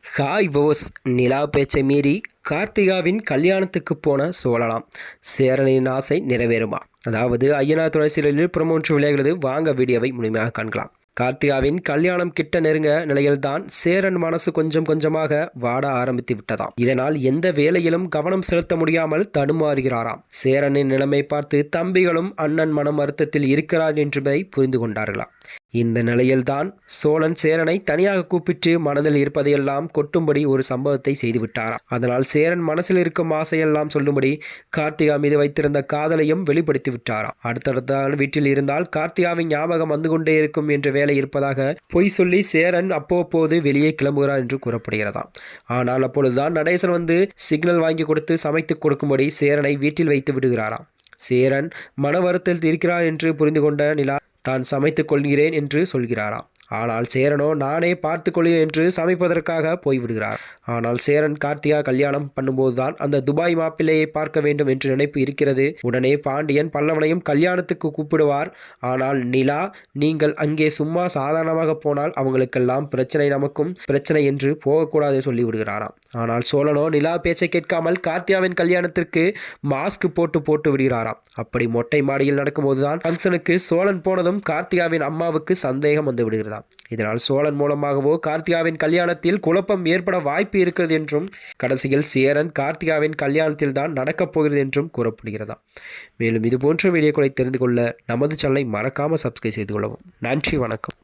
Hi Bose. நிலா பேச்சை மீறி கார்த்திகாவின் கல்யாணத்துக்கு போன சோழலாம். சேரனின் ஆசை நிறைவேறுமா? அதாவது ஐயனார் துணை சீரியலில் ப்ரமோன்று விளையாடுகிறது. வாங்க வீடியோவை முழுமையாக காண்கலாம். கார்த்திகாவின் கல்யாணம் கிட்ட நெருங்க நிலையில்தான் சேரன் மனசு கொஞ்சம் கொஞ்சமாக வாட ஆரம்பித்து விட்டதாம். இதனால் எந்த வேலையிலும் கவனம் செலுத்த முடியாமல் தடுமாறுகிறாராம். சேரனின் நிலைமை பார்த்து தம்பிகளும் அண்ணன் மனம் வருத்தத்தில் இருக்கிறார் என்பதை புரிந்து கொண்டார்களாம். இந்த நிலையில்தான் சோழன் சேரனை தனியாக கூப்பிட்டு மனதில் இருப்பதையெல்லாம் கொட்டும்படி ஒரு சம்பவத்தை செய்துவிட்டாராம். அதனால் சேரன் மனசில் இருக்கும் ஆசையெல்லாம் சொல்லும்படி கார்த்திகா மீது வைத்திருந்த காதலையும் வெளிப்படுத்தி விட்டாராம். அடுத்தடுத்த வீட்டில் இருந்தால் கார்த்திகாவின் ஞாபகம் வந்து கொண்டே இருக்கும் என்ற வேலை இருப்பதாக பொய் சொல்லி சேரன் அப்போது வெளியே கிளம்புகிறார் என்று கூறப்படுகிறதாம். ஆனால் அப்பொழுதுதான் நடேசன் வந்து சிக்னல் வாங்கி கொடுத்து சமைத்து கொடுக்கும்படி சேரனை வீட்டில் வைத்து விடுகிறாராம். சேரன் மன வருத்தத்தில் இருக்கிறார் என்று புரிந்து கொண்ட நிலா தான் சமைத்துக் கொள்கிறேன் என்று சொல்கிறாராம். ஆனால் சேரனோ நானே பார்த்து கொள்கிறேன் என்று சமைப்பதற்காக போய்விடுகிறார். ஆனால் சேரன் கார்த்திகா கல்யாணம் பண்ணும்போதுதான் அந்த துபாய் மாப்பிள்ளையை பார்க்க வேண்டும் என்று நினைப்பு இருக்கிறது. உடனே பாண்டியன் பல்லவனையும் கல்யாணத்துக்கு கூப்பிடுவார். ஆனால் நிலா, நீங்கள் அங்கே சும்மா சாதாரணமாக போனால் அவங்களுக்கெல்லாம் பிரச்சனை, நமக்கும் பிரச்சனை என்று போகக்கூடாது சொல்லி விடுகிறாராம். ஆனால் சோழனோ நிலா பேச்சை கேட்காமல் கார்த்திகாவின் கல்யாணத்திற்கு மாஸ்க் போட்டு விடுகிறாராம். அப்படி மொட்டை மாடியில் நடக்கும்போதுதான் ஃபங்க்ஷனுக்கு சோழன் போனதும் கார்த்திகாவின் அம்மாவுக்கு சந்தேகம் வந்து விடுகிறது. இதனால் சோழன் மூலமாகவோ கார்த்திகாவின் கல்யாணத்தில் குழப்பம் ஏற்பட வாய்ப்பு இருக்கிறது என்றும் கடைசியில் சேரன் கார்த்திகாவின் கல்யாணத்தில் தான் நடக்கப் போகிறது என்றும் கூறப்படுகிறதா. மேலும் இது போன்ற வீடியோக்களை தெரிந்து கொள்ள நமது சேனலை மறக்காமல் சப்ஸ்கிரைப் செய்து கொள்ளவும். நன்றி, வணக்கம்.